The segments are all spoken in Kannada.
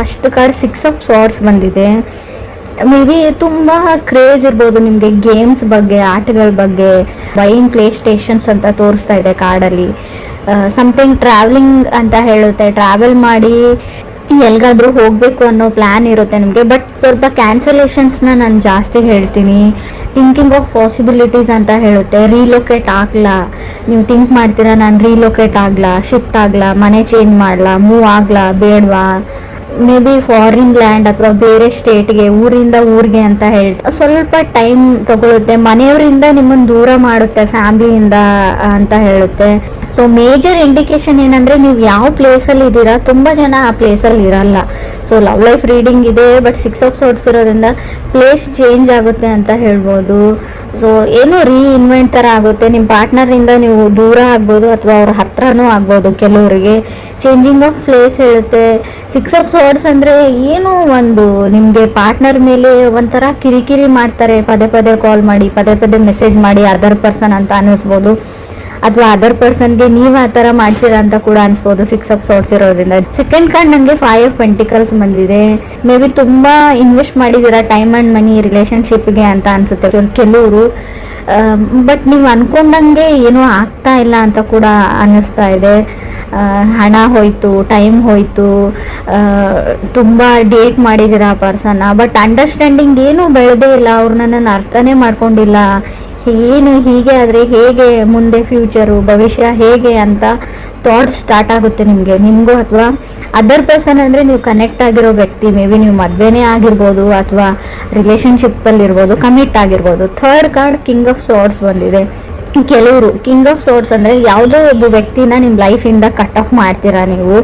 ಫಸ್ಟ್ ಕಾರ್ಡ್ 6 ಆಫ್ ಸಾರ್ಡ್ಸ್ ಬಂದಿದೆ. ಮೇ ಬಿ ತುಂಬ ಕ್ರೇಜ್ ಇರ್ಬೋದು ನಿಮಗೆ ಗೇಮ್ಸ್ ಬಗ್ಗೆ, ಆಟಗಳ ಬಗ್ಗೆ. ಬೈಯಿಂಗ್ ಪ್ಲೇ ಸ್ಟೇಷನ್ಸ್ ಅಂತ ತೋರಿಸ್ತಾ ಇದೆ ಕಾರ್ಡಲ್ಲಿ. ಸಮಥಿಂಗ್ ಟ್ರಾವೆಲಿಂಗ್ ಅಂತ ಹೇಳುತ್ತೆ, ಟ್ರಾವೆಲ್ ಮಾಡಿ ಎಲ್ಗಾದ್ರೂ ಹೋಗಬೇಕು ಅನ್ನೋ ಪ್ಲ್ಯಾನ್ ಇರುತ್ತೆ ನಿಮಗೆ. ಬಟ್ ಸ್ವಲ್ಪ ಕ್ಯಾನ್ಸಲೇಷನ್ಸ್ನ ನಾನು ಜಾಸ್ತಿ ಹೇಳ್ತೀನಿ. ಥಿಂಕಿಂಗ್ ಆಫ್ ಪಾಸಿಬಿಲಿಟೀಸ್ ಅಂತ ಹೇಳುತ್ತೆ. ರೀಲೊಕೇಟ್ ಆಗಲ್ಲ, ನೀವು ಥಿಂಕ್ ಮಾಡ್ತೀರಾ ನಾನು ರೀಲೊಕೇಟ್ ಆಗಲ್ಲ, ಶಿಫ್ಟ್ ಆಗಲ್ಲ, ಮನೆ ಚೇಂಜ್ ಮಾಡಲ್ಲ, ಮೂವ್ ಆಗಲ್ಲ, ಬೇಡವಾ, ಮೇ ಬಿ ಫಾರಿನ್ ಲ್ಯಾಂಡ್ ಅಥವಾ ಬೇರೆ ಸ್ಟೇಟ್ಗೆ, ಊರಿಂದ ಊರಿಗೆ ಅಂತ ಹೇಳ್ತಾ ಸ್ವಲ್ಪ ಟೈಮ್ ತಗೊಳುತ್ತೆ. ಮನೆಯವರಿಂದ ನಿಮ್ಮನ್ನು ದೂರ ಮಾಡುತ್ತೆ, ಫ್ಯಾಮಿಲಿಯಿಂದ ಅಂತ ಹೇಳುತ್ತೆ. ಸೊ ಮೇಜರ್ ಇಂಡಿಕೇಶನ್ ಏನಂದರೆ ನೀವು ಯಾವ ಪ್ಲೇಸಲ್ಲಿ ಇದ್ದೀರಾ, ತುಂಬ ಜನ ಆ ಪ್ಲೇಸಲ್ಲಿ ಇರಲ್ಲ. ಸೊ ಲವ್ ಲೈಫ್ ರೀಡಿಂಗ್ ಇದೆ, ಬಟ್ 6 ಆಫ್ ಸಾರ್ಡ್ಸ್ ಇರೋದ್ರಿಂದ ಪ್ಲೇಸ್ ಚೇಂಜ್ ಆಗುತ್ತೆ ಅಂತ ಹೇಳ್ಬೋದು. ಸೊ ಏನೋ ರೀಇನ್ವೆಂಟ್ ಥರ ಆಗುತ್ತೆ. ನಿಮ್ಮ ಪಾರ್ಟ್ನರಿಂದ ನೀವು ದೂರ ಆಗ್ಬೋದು ಅಥವಾ ಅವ್ರ ಹತ್ರನೂ ಆಗ್ಬೋದು. ಕೆಲವರಿಗೆ ಚೇಂಜಿಂಗ್ ಆಫ್ ಪ್ಲೇಸ್ ಹೇಳುತ್ತೆ. 6 ಆಫ್ ಸಾರ್ಡ್ಸ್ ಅಂದರೆ ಏನೋ ಒಂದು ನಿಮಗೆ ಪಾರ್ಟ್ನರ್ ಮೇಲೆ ಒಂಥರ ಕಿರಿಕಿರಿ ಮಾಡ್ತಾರೆ, ಪದೇ ಪದೇ ಕಾಲ್ ಮಾಡಿ, ಪದೇ ಪದೇ ಮೆಸೇಜ್ ಮಾಡಿ, ಅದರ್ ಪರ್ಸನ್ ಅಂತ ಅನ್ನಿಸ್ಬೋದು. ಅಥವಾ ಅದರ್ ಪರ್ಸನ್ಗೆ ನೀವು ಆ ಥರ ಮಾಡ್ತೀರಾ ಅಂತ ಕೂಡ ಅನ್ಸ್ಬೋದು 6 ಆಫ್ ಸಾರ್ಡ್ಸ್ ಇರೋದ್ರಿಂದ. ಸೆಕೆಂಡ್ ಕಾರ್ಡ್ ನನಗೆ 5 ಆಫ್ ಪೆಂಟಿಕಲ್ಸ್ ಬಂದಿದೆ. ಮೇ ಬಿ ತುಂಬ ಇನ್ವೆಸ್ಟ್ ಮಾಡಿದ್ದೀರಾ ಟೈಮ್ ಆ್ಯಂಡ್ ಮನಿ ರಿಲೇಷನ್ಶಿಪ್ಗೆ ಅಂತ ಅನಿಸುತ್ತೆ ಕೆಲವರು. ಬಟ್ ನೀವು ಅಂದ್ಕೊಂಡಂಗೆ ಏನೂ ಆಗ್ತಾ ಇಲ್ಲ ಅಂತ ಕೂಡ ಅನ್ನಿಸ್ತಾ ಇದೆ. ಹಣ ಹೋಯಿತು, ಟೈಮ್ ಹೋಯಿತು, ತುಂಬ ಡೇಟ್ ಮಾಡಿದ್ದೀರಾ ಆ ಪರ್ಸನ್ನ. ಬಟ್ ಅಂಡರ್ಸ್ಟ್ಯಾಂಡಿಂಗ್ ಏನೂ ಬೆಳೆದೇ ಇಲ್ಲ, ಅವ್ರು ನನ್ನನ್ನು ಅರ್ಥನೇ ಮಾಡ್ಕೊಂಡಿಲ್ಲ. ಏನು ಹೀಗೆ ಆದರೆ ಹೇಗೆ ಮುಂದೆ ಫ್ಯೂಚರು, ಭವಿಷ್ಯ ಹೇಗೆ ಅಂತ ಥಾಟ್ಸ್ ಸ್ಟಾರ್ಟ್ ಆಗುತ್ತೆ ನಿಮಗೂ ಅಥವಾ ಅದರ್ ಪರ್ಸನ್ ಅಂದರೆ ನೀವು ಕನೆಕ್ಟ್ ಆಗಿರೋ ವ್ಯಕ್ತಿ. ಮೇ ಬಿ ನೀವು ಮದುವೆನೇ ಆಗಿರ್ಬೋದು ಅಥವಾ ರಿಲೇಷನ್ಶಿಪ್ಪಲ್ಲಿರ್ಬೋದು, ಕಮಿಟ್ ಆಗಿರ್ಬೋದು. ಥರ್ಡ್ ಕಾರ್ಡ್ ಕಿಂಗ್ ಆಫ್ ಸಾರ್ಡ್ಸ್ ಬಂದಿದೆ. ಕೆಲವರು ಕಿಂಗ್ ಆಫ್ ಸಾರ್ಡ್ಸ್ ಅಂದರೆ ಯಾವುದೋ ಒಬ್ಬ ವ್ಯಕ್ತಿನ ನಿಮ್ಮ ಲೈಫಿಂದ ಕಟ್ ಆಫ್ ಮಾಡ್ತೀರಾ ನೀವು.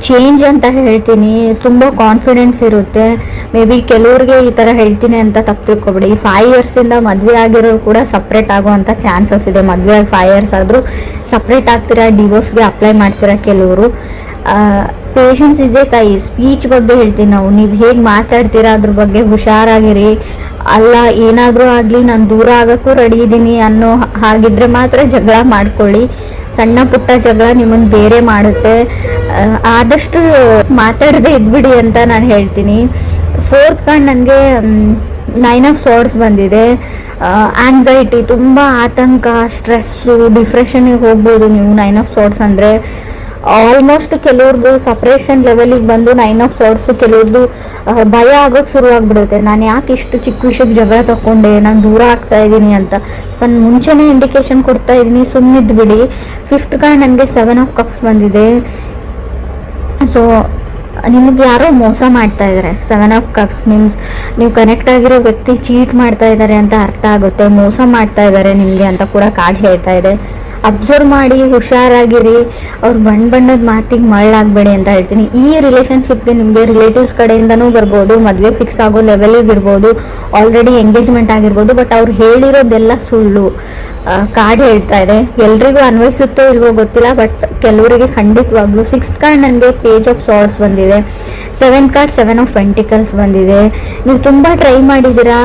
ಚೇಂಜ್ ಅಂತ ಹೇಳ್ತೀನಿ. ತುಂಬ ಕಾನ್ಫಿಡೆನ್ಸ್ ಇರುತ್ತೆ. ಮೇ ಬಿ ಕೆಲವ್ರಿಗೆ ಈ ಥರ ಹೇಳ್ತೀನಿ ಅಂತ ತಪ್ಪು ತಿಳ್ಕೊಬೇಡಿ. 5 ಇಯರ್ಸಿಂದ ಮದುವೆ ಆಗಿರೋರು ಕೂಡ ಸಪ್ರೇಟ್ ಆಗುವಂಥ ಚಾನ್ಸಸ್ ಇದೆ. ಮದುವೆ ಆಗಿ 5 ಇಯರ್ಸ್ ಆದರೂ ಸಪ್ರೇಟ್ ಆಗ್ತೀರಾ, ಡಿವೋರ್ಸ್ಗೆ ಅಪ್ಲೈ ಮಾಡ್ತೀರಾ ಕೆಲವರು. ಪೇಷನ್ಸ್ ಇಸ್ ಎ ಕೈ. ಸ್ಪೀಚ್ ಬಗ್ಗೆ ಹೇಳ್ತೀನಿ ನಾವು. ನೀವು ಹೇಗೆ ಮಾತಾಡ್ತೀರಾ ಅದ್ರ ಬಗ್ಗೆ ಹುಷಾರಾಗಿರಿ. ಅಲ್ಲ ಏನಾದರೂ ಆಗಲಿ ನಾನು ದೂರ ಆಗೋಕ್ಕೂ ರೆಡಿ ಇದ್ದೀನಿ ಅನ್ನೋ ಹಾಗಿದ್ರೆ ಮಾತ್ರ ಜಗಳ ಮಾಡ್ಕೊಳ್ಳಿ. ಸಣ್ಣ ಪುಟ್ಟ ಜಗಳ ನಿಮ್ಮನ್ನು ಬೇರೆ ಮಾಡುತ್ತೆ. ಆದಷ್ಟು ಮಾತಾಡದೆ ಇದ್ಬಿಡಿ ಅಂತ ನಾನು ಹೇಳ್ತೀನಿ. ಫೋರ್ತ್ ಕಾರ್ಡ್ ನನಗೆ 9 ಆಫ್ ಸಾರ್ಡ್ಸ್ ಬಂದಿದೆ. ಆಂಗ್ಸೈಟಿ, ತುಂಬ ಆತಂಕ, ಸ್ಟ್ರೆಸ್ಸು, ಡಿಪ್ರೆಷನ್ಗೆ ಹೋಗ್ಬೋದು ನೀವು 9 ಆಫ್ ಸಾರ್ಡ್ಸ್ ಅಂದರೆ. ಆಲ್ಮೋಸ್ಟ್ ಕೆಲವ್ರದ್ದು ಸಪ್ರೇಷನ್ ಲೆವೆಲಿಗೆ ಬಂದು 9 ಆಫ್ ಸಾರ್ಡ್ಸ್ ಕೆಲವ್ರದ್ದು ಭಯ ಆಗೋಕ್ಕೆ ಶುರುವಾಗ್ಬಿಡುತ್ತೆ. ನಾನು ಯಾಕೆ ಇಷ್ಟು ಚಿಕ್ಕ ವಿಷಯಕ್ಕೆ ಜಗಳ ತಗೊಂಡೆ, ನಾನು ದೂರ ಆಗ್ತಾ ಇದ್ದೀನಿ ಅಂತ. ಸೊ ನಾನು ಮುಂಚೆನೇ ಇಂಡಿಕೇಶನ್ ಕೊಡ್ತಾ ಇದ್ದೀನಿ, ಸುಮ್ಮನಿದ್ದು ಬಿಡಿ. ಫಿಫ್ತ್ ಕಾರ್ಡ್ ನನಗೆ 7 ಆಫ್ ಕಪ್ಸ್ ಬಂದಿದೆ. ಸೊ ನಿಮಗೆ ಯಾರೋ ಮೋಸ ಮಾಡ್ತಾ ಇದ್ದಾರೆ. 7 ಆಫ್ ಕಪ್ಸ್ ಮೀನ್ಸ್ ನೀವು ಕನೆಕ್ಟ್ ಆಗಿರೋ ವ್ಯಕ್ತಿ ಚೀಟ್ ಮಾಡ್ತಾ ಇದ್ದಾರೆ ಅಂತ ಅರ್ಥ ಆಗುತ್ತೆ. ಮೋಸ ಮಾಡ್ತಾ ಇದ್ದಾರೆ ನಿಮಗೆ ಅಂತ ಕೂಡ ಕಾರ್ಡ್ ಹೇಳ್ತಾ ಇದೆ. ಅಬ್ಸರ್ವ್ ಮಾಡಿ, ಹುಷಾರಾಗಿರಿ. ಅವ್ರು ಬಣ್ಣದ ಮಾತಿಗೆ ಮಳ್ಳಾಗಬೇಡಿ ಅಂತ ಹೇಳ್ತೀನಿ. ಈ ರಿಲೇಷನ್ಶಿಪ್ಗೆ ನಿಮಗೆ ರಿಲೇಟಿವ್ಸ್ ಕಡೆಯಿಂದನೂ ಬರ್ಬೋದು, ಮದುವೆ ಫಿಕ್ಸ್ ಆಗೋ ಲೆವೆಲಿಗೆ ಇರ್ಬೋದು, ಆಲ್ರೆಡಿ ಎಂಗೇಜ್ಮೆಂಟ್ ಆಗಿರ್ಬೋದು. ಬಟ್ ಅವ್ರು ಹೇಳಿರೋದೆಲ್ಲ ಸುಳ್ಳು ಕಾರ್ಡ್ ಹೇಳ್ತಾ ಇದೆ. ಎಲ್ರಿಗೂ ಅನ್ವಯಿಸುತ್ತೋ ಇಲ್ವೋ ಗೊತ್ತಿಲ್ಲ, ಬಟ್ ಕೆಲವರಿಗೆ ಖಂಡಿತವಾಗ್ಲೂ. 6th ಕಾರ್ಡ್ ನನಗೆ ಪೇಜ್ ಆಫ್ ಸಾರ್ಡ್ಸ್ ಬಂದಿದೆ. 7th ಕಾರ್ಡ್ 7 ಆಫ್ ಪೆಂಟಿಕಲ್ಸ್ ಬಂದಿದೆ. ನೀವು ತುಂಬ ಟ್ರೈ ಮಾಡಿದ್ದೀರಾ,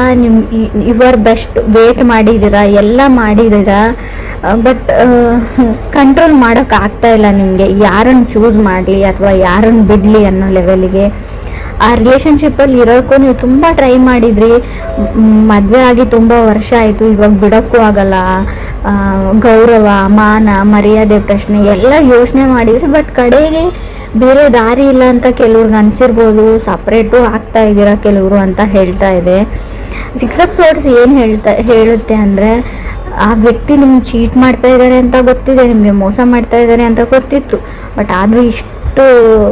ಯುವರ್ ಬೆಸ್ಟ್ ವೇಟ್ ಮಾಡಿದ್ದೀರಾ, ಎಲ್ಲ ಮಾಡಿದ್ದೀರಾ. ಬಟ್ ಕಂಟ್ರೋಲ್ ಮಾಡೋಕ್ಕಾಗ್ತಾ ಇಲ್ಲ ನಿಮಗೆ. ಯಾರನ್ನು ಚೂಸ್ ಮಾಡಲಿ ಅಥವಾ ಯಾರನ್ನು ಬಿಡಲಿ ಅನ್ನೋ ಲೆವೆಲಿಗೆ. ಆ ರಿಲೇಷನ್ಶಿಪ್ಪಲ್ಲಿ ಇರೋಕ್ಕೂ ನೀವು ತುಂಬ ಟ್ರೈ ಮಾಡಿದ್ರಿ. ಮದುವೆ ಆಗಿ ತುಂಬ ವರ್ಷ ಆಯಿತು, ಇವಾಗ ಬಿಡೋಕ್ಕೂ ಆಗಲ್ಲ. ಗೌರವ, ಮಾನ, ಮರ್ಯಾದೆ ಪ್ರಶ್ನೆ ಎಲ್ಲ ಯೋಚನೆ ಮಾಡಿದ್ರಿ. ಬಟ್ ಕಡೆಗೆ ಬೇರೆ ದಾರಿ ಇಲ್ಲ ಅಂತ ಕೆಲವ್ರಿಗೆ ಅನಿಸಿರ್ಬೋದು. ಸಪ್ರೇಟು ಆಗ್ತಾ ಇದ್ದೀರಾ ಕೆಲವರು ಅಂತ ಹೇಳ್ತಾ ಇದೆ. 6 ಆಫ್ ಸಾರ್ಡ್ಸ್ ಏನು ಹೇಳುತ್ತೆ ಅಂದರೆ, ಆ ವ್ಯಕ್ತಿ ನಿಮ್ಗೆ ಚೀಟ್ ಮಾಡ್ತಾ ಇದ್ದಾರೆ ಅಂತ ಗೊತ್ತಿದೆ, ನಿಮಗೆ ಮೋಸ ಮಾಡ್ತಾ ಇದ್ದಾರೆ ಅಂತ ಗೊತ್ತಿತ್ತು. ಬಟ್ ಆದರೂ ಇಷ್ಟು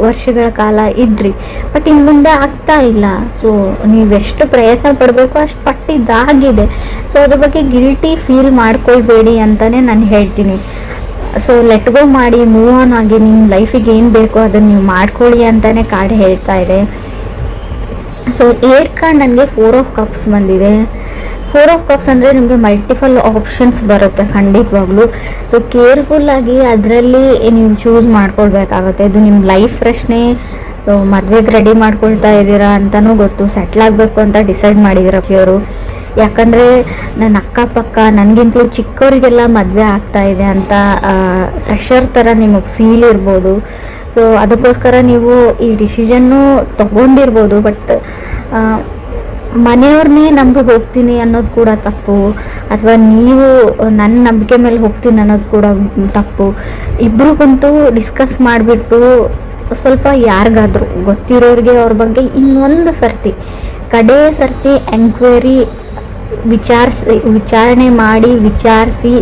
ವರ್ಷಗಳ ಕಾಲ ಇದ್ರಿ. ಬಟ್ ಇನ್ನು ಮುಂದೆ ಆಗ್ತಾ ಇಲ್ಲ. ಸೊ ನೀವೆಷ್ಟು ಪ್ರಯತ್ನ ಪಡಬೇಕು ಅಷ್ಟು ಪಟ್ಟಿದ್ದಾಗಿದೆ. ಸೊ ಅದ್ರ ಬಗ್ಗೆ ಗಿಲ್ಟಿ ಫೀಲ್ ಮಾಡ್ಕೊಳ್ಬೇಡಿ ಅಂತಲೇ ನಾನು ಹೇಳ್ತೀನಿ. ಸೊ ಲೆಟ್ ಗೋ ಮಾಡಿ, ಮೂವ್ ಆನ್ ಆಗಿ, ನಿಮ್ಮ ಲೈಫಿಗೆ ಏನು ಬೇಕೋ ಅದನ್ನು ನೀವು ಮಾಡ್ಕೊಳ್ಳಿ ಅಂತಲೇ ಕಾರ್ಡ್ ಹೇಳ್ತಾ ಇದೆ. ಸೊ 8th ಕಾರ್ಡ್ ನನಗೆ 4 ಆಫ್ ಕಪ್ಸ್ ಬಂದಿದೆ. 4 ಆಫ್ ಕಪ್ಸ್ ಅಂದರೆ ನಿಮಗೆ ಮಲ್ಟಿಪಲ್ ಆಪ್ಷನ್ಸ್ ಬರುತ್ತೆ ಖಂಡಿತವಾಗ್ಲೂ. ಸೊ ಕೇರ್ಫುಲ್ಲಾಗಿ ಅದರಲ್ಲಿ ನೀವು ಚೂಸ್ ಮಾಡ್ಕೊಳ್ಬೇಕಾಗುತ್ತೆ. ಇದು ನಿಮ್ಮ ಲೈಫ್ ಪ್ರಶ್ನೆ. ಸೊ ಮದುವೆಗೆ ರೆಡಿ ಮಾಡ್ಕೊಳ್ತಾ ಇದ್ದೀರಾ ಅಂತಲೂ ಗೊತ್ತು, ಸೆಟ್ಲ್ ಆಗಬೇಕು ಅಂತ ಡಿಸೈಡ್ ಮಾಡಿದ್ದೀರ ಅವರು. ಯಾಕಂದರೆ ನನ್ನ ಅಕ್ಕಪಕ್ಕ ನನಗಿಂತಲೂ ಚಿಕ್ಕವರಿಗೆಲ್ಲ ಮದುವೆ ಆಗ್ತಾ ಇದೆ ಅಂತ ಫ್ರೆಶರ್ ಥರ ನಿಮಗೆ ಫೀಲ್ ಇರ್ಬೋದು. ಸೊ ಅದಕ್ಕೋಸ್ಕರ ನೀವು ಈ ಡಿಸಿಷನ್ನು ತಗೊಂಡಿರ್ಬೋದು, ಬಟ್ ಮನೆಯವ್ರನ್ನೇ ನಂಬಿ ಹೋಗ್ತೀನಿ ಅನ್ನೋದು ಕೂಡ ತಪ್ಪು, ಅಥವಾ ನೀವು ನನ್ನ ನಂಬಿಕೆ ಮೇಲೆ ಹೋಗ್ತೀನಿ ಅನ್ನೋದು ಕೂಡ ತಪ್ಪು. ಇಬ್ರಿಗಂತೂ ಡಿಸ್ಕಸ್ ಮಾಡಿಬಿಟ್ಟು ಸ್ವಲ್ಪ ಯಾರಿಗಾದ್ರೂ ಗೊತ್ತಿರೋರಿಗೆ ಅವ್ರ ಬಗ್ಗೆ ಇನ್ನೊಂದು ಕಡೆ ಸರ್ತಿ ಎಂಕ್ವೈರಿ ವಿಚಾರಣೆ ಮಾಡಿ ವಿಚಾರಿಸಿ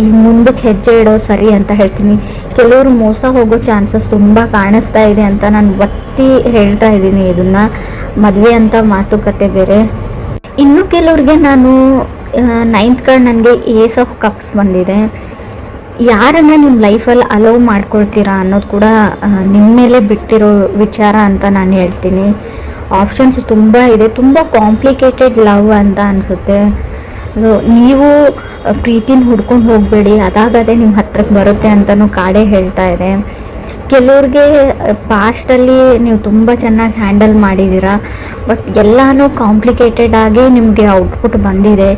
ಈ ಮುಂದಕ್ಕೆ ಹೆಜ್ಜೆ ಇಡೋ ಸರಿ ಅಂತ ಹೇಳ್ತೀನಿ. ಕೆಲವರು ಮೋಸ ಹೋಗೋ ಚಾನ್ಸಸ್ ತುಂಬ ಕಾಣಿಸ್ತಾ ಇದೆ ಅಂತ ನಾನು ಒತ್ತಿ ಹೇಳ್ತಾ ಇದ್ದೀನಿ. ಇದನ್ನು ಮದುವೆ ಅಂತ ಮಾತುಕತೆ ಬೇರೆ. ಇನ್ನು ಕೆಲವ್ರಿಗೆ ನಾನು 9th ಕಾರ್ಡ್ ನನಗೆ ಏಸ್ ಆಫ್ ಕಪ್ಸ್ ಬಂದಿದೆ. ಯಾರನ್ನ ನಿಮ್ಮ ಲೈಫಲ್ಲಿ ಅಲೋವ್ ಮಾಡ್ಕೊಳ್ತೀರಾ ಅನ್ನೋದು ಕೂಡ ನಿಮ್ಮ ಮೇಲೆ ಬಿಟ್ಟಿರೋ ವಿಚಾರ ಅಂತ ನಾನು ಹೇಳ್ತೀನಿ. ಆಪ್ಷನ್ಸ್ ತುಂಬ ಇದೆ, ತುಂಬ ಕಾಂಪ್ಲಿಕೇಟೆಡ್ ಲವ್ ಅಂತ ಅನಿಸುತ್ತೆ. ನೀವು ಪ್ರೀತಿನ ಹುಡ್ಕೊಂಡು ಹೋಗಬೇಡಿ, ಅದಾಗದೇ ನಿಮ್ಮ ಹತ್ರಕ್ಕೆ ಬರುತ್ತೆ ಅಂತಲೂ ಕಾಡೇ ಹೇಳ್ತಾ ಇದೆ. ಕೆಲವ್ರಿಗೆ ಪಾಸ್ಟಲ್ಲಿ ನೀವು ತುಂಬ ಚೆನ್ನಾಗಿ ಹ್ಯಾಂಡಲ್ ಮಾಡಿದ್ದೀರಾ, ಬಟ್ ಎಲ್ಲನೂ ಕಾಂಪ್ಲಿಕೇಟೆಡ್ ಆಗಿ ನಿಮಗೆ ಔಟ್ಪುಟ್ ಬಂದಿದೆ,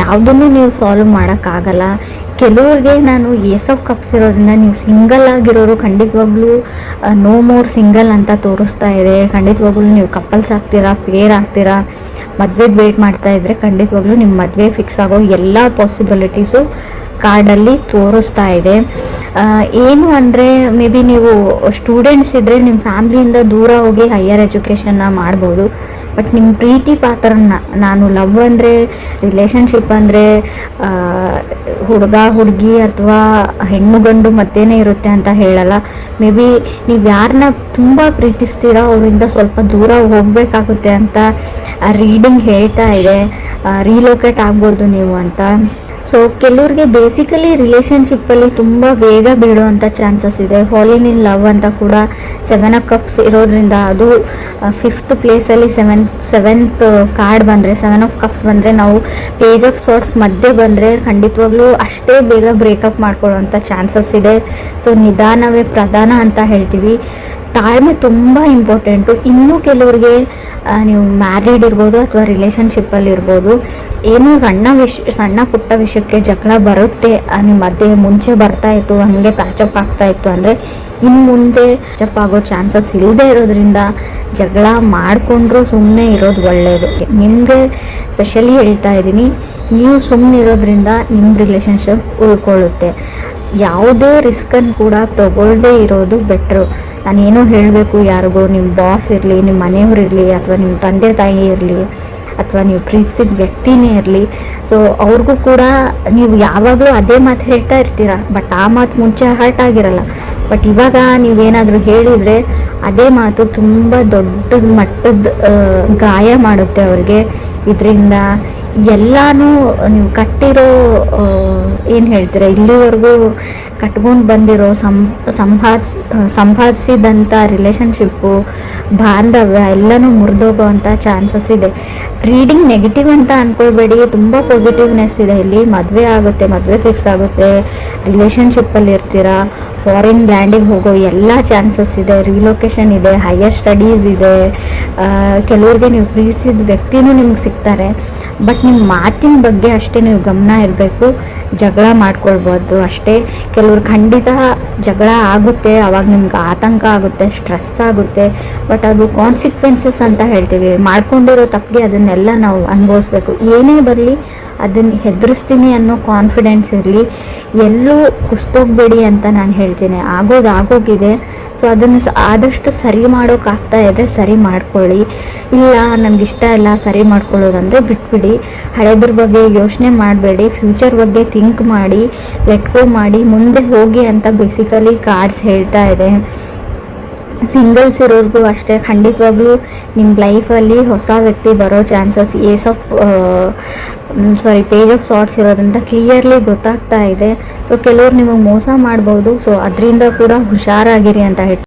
ಯಾವುದನ್ನು ನೀವು ಸಾಲ್ವ್ ಮಾಡೋಕ್ಕಾಗಲ್ಲ. ಕೆಲವ್ರಿಗೆ ನಾನು ಏಸ್ ಆಫ್ ಕಪ್ಸ್ ಇರೋದ್ರಿಂದ ನೀವು ಸಿಂಗಲ್ ಆಗಿರೋರು ಖಂಡಿತವಾಗ್ಲೂ ನೋ ಮೋರ್ ಸಿಂಗಲ್ ಅಂತ ತೋರಿಸ್ತಾ ಇದೆ. ಖಂಡಿತವಾಗ್ಲೂ ನೀವು ಕಪಲ್ಸ್ ಆಗ್ತೀರಾ, ಪೇರ್ ಆಗ್ತೀರಾ. ಮದುವೆಗೆ ವೇಟ್ ಮಾಡ್ತಾ ಇದ್ದರೆ ಖಂಡಿತವಾಗ್ಲೂ ನಿಮ್ಮ ಮದುವೆ ಫಿಕ್ಸ್ ಆಗೋ ಎಲ್ಲ ಪಾಸಿಬಿಲಿಟೀಸು ಕಾರ್ಡಲ್ಲಿ ತೋರಿಸ್ತಾ ಇದೆ. ಏನು ಅಂದರೆ ಮೇ ಬಿ ನೀವು ಸ್ಟೂಡೆಂಟ್ಸ್ ಇದ್ದರೆ ನಿಮ್ಮ ಫ್ಯಾಮ್ಲಿಯಿಂದ ದೂರ ಹೋಗಿ ಹೈಯರ್ ಎಜುಕೇಷನ್ನ ಮಾಡ್ಬೋದು, ಬಟ್ ನಿಮ್ಮ ಪ್ರೀತಿ ಪಾತ್ರನ, ನಾನು ಲವ್ ಅಂದರೆ ರಿಲೇಷನ್ಶಿಪ್ ಅಂದರೆ ಹುಡುಗ ಹುಡುಗಿ ಅಥವಾ ಹೆಣ್ಣು ಗಂಡು ಮತ್ತೇನೇ ಇರುತ್ತೆ ಅಂತ ಹೇಳಲ್ಲ. ಮೇ ಬಿ ನೀವು ಯಾರನ್ನ ತುಂಬ ಪ್ರೀತಿಸ್ತೀರೋ ಅವರಿಂದ ಸ್ವಲ್ಪ ದೂರ ಹೋಗಬೇಕಾಗುತ್ತೆ ಅಂತ ರೀಡಿಂಗ್ ಹೇಳ್ತಾ ಇದೆ. ರೀಲೋಕೇಟ್ ಆಗ್ಬೋದು ನೀವು ಅಂತ. ಸೊ ಕೆಲವ್ರಿಗೆ ಬೇಸಿಕಲಿ ರಿಲೇಷನ್ಶಿಪ್ಪಲ್ಲಿ ತುಂಬ ಬೇಗ ಬೀಳುವಂಥ ಚಾನ್ಸಸ್ ಇದೆ. ಫಾಲಿನ್ ಇನ್ ಲವ್ ಅಂತ ಕೂಡ 7 ಆಫ್ ಕಪ್ಸ್ ಇರೋದ್ರಿಂದ, ಅದು 5th ಪ್ಲೇಸಲ್ಲಿ ಸೆವೆಂತ್ ಕಾರ್ಡ್ ಬಂದರೆ, 7 ಆಫ್ ಕಪ್ಸ್ ಬಂದರೆ, ನಾವು ಪೇಜ್ ಆಫ್ ಸಾರ್ಟ್ಸ್ ಮಧ್ಯೆ ಬಂದರೆ ಖಂಡಿತವಾಗ್ಲೂ ಅಷ್ಟೇ ಬೇಗ ಬ್ರೇಕಪ್ ಮಾಡ್ಕೊಳ್ಳೋವಂಥ ಚಾನ್ಸಸ್ ಇದೆ. ಸೊ ನಿಧಾನವೇ ಪ್ರಧಾನ ಅಂತ ಹೇಳ್ತೀವಿ. ತಾಳ್ಮೆ ತುಂಬ ಇಂಪಾರ್ಟೆಂಟು. ಇನ್ನೂ ಕೆಲವ್ರಿಗೆ ನೀವು ಮ್ಯಾರಿಡ್ ಇರ್ಬೋದು ಅಥವಾ ರಿಲೇಷನ್ಶಿಪ್ಪಲ್ಲಿ ಇರ್ಬೋದು, ಏನೂ ಸಣ್ಣ ಪುಟ್ಟ ವಿಷಯಕ್ಕೆ ಜಗಳ ಬರುತ್ತೆ, ನಿಮ್ಮ ಮಧ್ಯೆ ಮುಂಚೆ ಬರ್ತಾಯಿತ್ತು, ಹಾಗೆ ಪ್ಯಾಚಪ್ ಆಗ್ತಾಯಿತ್ತು ಅಂದರೆ ಇನ್ನು ಮುಂದೆ ಪ್ಯಾಚಪ್ ಆಗೋ ಚಾನ್ಸಸ್ ಇಲ್ಲದೆ ಇರೋದ್ರಿಂದ ಜಗಳ ಮಾಡಿಕೊಂಡ್ರೂ ಸುಮ್ಮನೆ ಇರೋದು ಒಳ್ಳೆಯದು. ನಿಮಗೆ ಸ್ಪೆಷಲಿ ಹೇಳ್ತಾ ಇದ್ದೀನಿ, ನೀವು ಸುಮ್ಮನೆ ಇರೋದ್ರಿಂದ ನಿಮ್ಮ ರಿಲೇಷನ್ಶಿಪ್ ಉಳ್ಕೊಳ್ಳುತ್ತೆ. ಯಾವುದೇ ರಿಸ್ಕನ್ನು ಕೂಡ ತಗೊಳ್ಳದೇ ಇರೋದು ಬೆಟ್ರು. ನಾನೇನೋ ಹೇಳಬೇಕು ಯಾರಿಗೂ, ನಿಮ್ಮ ಬಾಸ್ ಇರಲಿ, ನಿಮ್ಮ ಮನೆಯವ್ರಿರಲಿ, ಅಥವಾ ನಿಮ್ಮ ತಂದೆ ತಾಯಿ ಇರಲಿ, ಅಥವಾ ನೀವು ಪ್ರೀತಿಸಿದ ವ್ಯಕ್ತಿನೇ ಇರಲಿ, ಸೊ ಅವ್ರಿಗೂ ಕೂಡ ನೀವು ಯಾವಾಗಲೂ ಅದೇ ಮಾತು ಹೇಳ್ತಾ ಇರ್ತೀರ, ಬಟ್ ಆ ಮಾತು ಮುಂಚೆ ಹರ್ಟ್ ಆಗಿರಲ್ಲ. ಬಟ್ ಇವಾಗ ನೀವೇನಾದರೂ ಹೇಳಿದರೆ ಅದೇ ಮಾತು ತುಂಬ ದೊಡ್ಡ ಮಟ್ಟದ ಗಾಯ ಮಾಡುತ್ತೆ ಅವ್ರಿಗೆ. ಇದರಿಂದ ಎಲ್ಲನೂ ನೀವು ಕಟ್ಟಿರೋ ಏನು ಹೇಳ್ತೀರ, ಇಲ್ಲಿವರೆಗೂ ಕಟ್ಕೊಂಡು ಬಂದಿರೋ ಸಂಪಾದಿಸಿದಂಥ ರಿಲೇಷನ್ಶಿಪ್ಪು, ಬಾಂಧವ್ಯ ಎಲ್ಲನೂ ಮುರಿದೋಗೋವಂಥ ಚಾನ್ಸಸ್ ಇದೆ. ರೀಡಿಂಗ್ ನೆಗೆಟಿವ್ ಅಂತ ಅಂದ್ಕೊಳ್ಬೇಡಿ, ತುಂಬ ಪಾಸಿಟಿವ್ನೆಸ್ ಇದೆ ಇಲ್ಲಿ. ಮದುವೆ ಆಗುತ್ತೆ, ಮದುವೆ ಫಿಕ್ಸ್ ಆಗುತ್ತೆ, ರಿಲೇಷನ್ಶಿಪ್ಪಲ್ಲಿ ಇರ್ತೀರಾ, ಫಾರಿನ್ ಲ್ಯಾಂಡಿಗೆ ಹೋಗೋ ಎಲ್ಲ ಚಾನ್ಸಸ್ ಇದೆ, ರಿಲೊಕೇಶನ್ ಇದೆ, ಹೈಯರ್ ಸ್ಟಡೀಸ್ ಇದೆ. ಕೆಲವ್ರಿಗೆ ನೀವು ಪ್ರೀತಿಸಿದ ವ್ಯಕ್ತಿನೂ ನಿಮ್ಗೆ ಸಿಗ್ತಾರೆ, ಬಟ್ ನಿಮ್ಮ ಮಾತಿನ ಬಗ್ಗೆ ಅಷ್ಟೇ ನೀವು ಗಮನ ಇರಬೇಕು. ಜಗಳ ಮಾಡ್ಕೊಳ್ಬೋದು ಅಷ್ಟೇ. ಕೆಲವ್ರು ಖಂಡಿತ ಜಗಳ ಆಗುತ್ತೆ, ಅವಾಗ ನಿಮ್ಗೆ ಆತಂಕ ಆಗುತ್ತೆ, ಸ್ಟ್ರೆಸ್ ಆಗುತ್ತೆ, ಬಟ್ ಅದು ಕಾನ್ಸಿಕ್ವೆನ್ಸಸ್ ಅಂತ ಹೇಳ್ತೀವಿ. ಮಾಡ್ಕೊಂಡಿರೋ ತಪ್ಪಿಗೆ ಅದನ್ನೆಲ್ಲ ನಾವು ಅನುಭವಿಸ್ಬೇಕು. ಏನೇ ಬರಲಿ ಅದನ್ನು ಹೆದರಿಸ್ತೀನಿ ಅನ್ನೋ ಕಾನ್ಫಿಡೆನ್ಸ್ ಇರಲಿ. ಎಲ್ಲೂ ಕುಸ್ತೋಗ್ಬೇಡಿ ಅಂತ ನಾನು ಹೇಳ್ತೀನಿ. ಆಗೋಗಿದೆ. ಸೊ ಅದನ್ನು ಆದಷ್ಟು ಸರಿ ಮಾಡೋಕ್ಕಾಗ್ತಾ ಇದೆ ಸರಿ ಮಾಡ್ಕೊಳ್ಳಿ. ಇಲ್ಲ ನನಗಿಷ್ಟ ಇಲ್ಲ ಸರಿ ಮಾಡ್ಕೊಳ್ಳೋದಂದರೆ ಬಿಟ್ಬಿಡಿ. ಹಳೆದ್ರ ಬಗ್ಗೆ ಯೋಚನೆ ಮಾಡಬೇಡಿ, ಫ್ಯೂಚರ್ ಬಗ್ಗೆ ಥಿಂಕ್ ಮಾಡಿ, ಲೆಟ್ ಗೋ ಮಾಡಿ, ಮುಂದೆ ಹೋಗಿ ಅಂತ ಬೇಸಿಕಲಿ ಕಾರ್ಡ್ಸ್ ಹೇಳ್ತಾ ಇದೆ. ಸಿಂಗಲ್ಸ್ ಇರೋರ್ಗೂ ಅಷ್ಟೇ, ಖಂಡಿತವಾಗ್ಲೂ ನಿಮ್ಮ ಲೈಫಲ್ಲಿ ಹೊಸ ವ್ಯಕ್ತಿ ಬರೋ ಚಾನ್ಸಸ್ ಪೇಜ್ ಆಫ್ ಸಾರ್ಟ್ಸ್ ಇರೋದ್ರಿಂದ ಕ್ಲಿಯರ್ಲಿ ಗೊತ್ತಾಗ್ತಾ ಇದೆ. ಸೊ ಕೆಲವ್ರು ನಿಮಗೆ ಮೋಸ ಮಾಡ್ಬೋದು. ಸೊ ಅದರಿಂದ ಕೂಡ ಹುಷಾರಾಗಿರಿ ಅಂತ ಹೇಳ್ತೀನಿ.